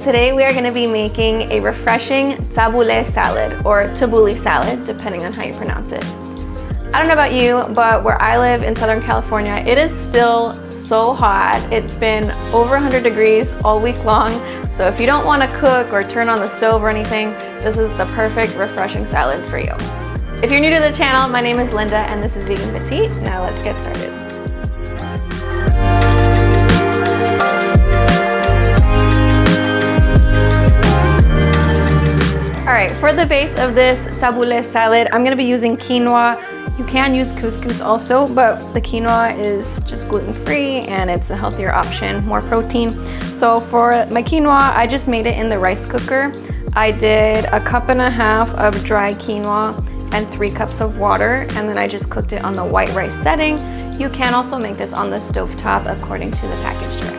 today we are going to be making a refreshing tabouleh salad or tabouli salad, depending on how you pronounce it. I don't know about you, but where I live in Southern California, it is still so hot. It's been over 100 degrees all week long. So if you don't want to cook or turn on the stove or anything, this is the perfect refreshing salad for you. If you're new to the channel, my name is Linda and this is Vegan Petite. Now let's get started. All right, for the base of this tabouleh salad, I'm gonna be using quinoa. You can use couscous also, but the quinoa is just gluten-free and it's a healthier option, more protein. So for my quinoa, I just made it in the rice cooker. I did 1.5 cups of dry quinoa and 3 cups of water, and then I just cooked it on the white rice setting. You can also make this on the stovetop according to the package directions.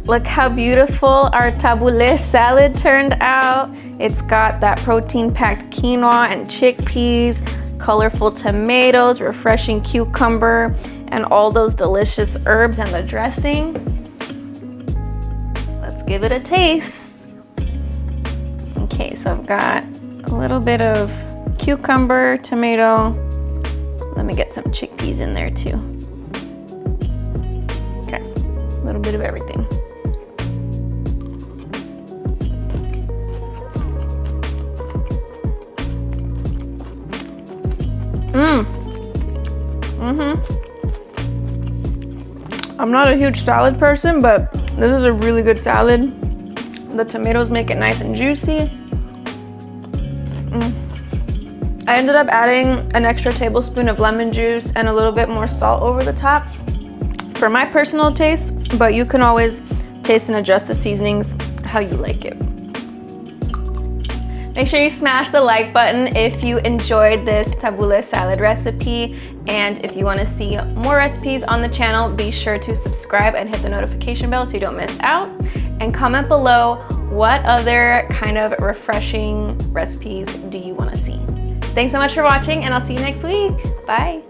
Look how beautiful our tabouleh salad turned out. It's got that protein-packed quinoa and chickpeas, colorful tomatoes, refreshing cucumber, and all those delicious herbs and the dressing. Let's give it a taste. Okay, so I've got a little bit of cucumber, tomato. Let me get some chickpeas in there too. Okay, a little bit of everything. I'm not a huge salad person, but this is a really good salad. The tomatoes make it nice and juicy. I ended up adding an extra tablespoon of lemon juice and a little bit more salt over the top for my personal taste, but you can always taste and adjust the seasonings how you like it. Make sure you smash the like button if you enjoyed this tabouleh salad recipe. And if you want to see more recipes on the channel, be sure to subscribe and hit the notification bell so you don't miss out. And comment below what other kind of refreshing recipes do you want to see. Thanks so much for watching, and I'll see you next week. Bye.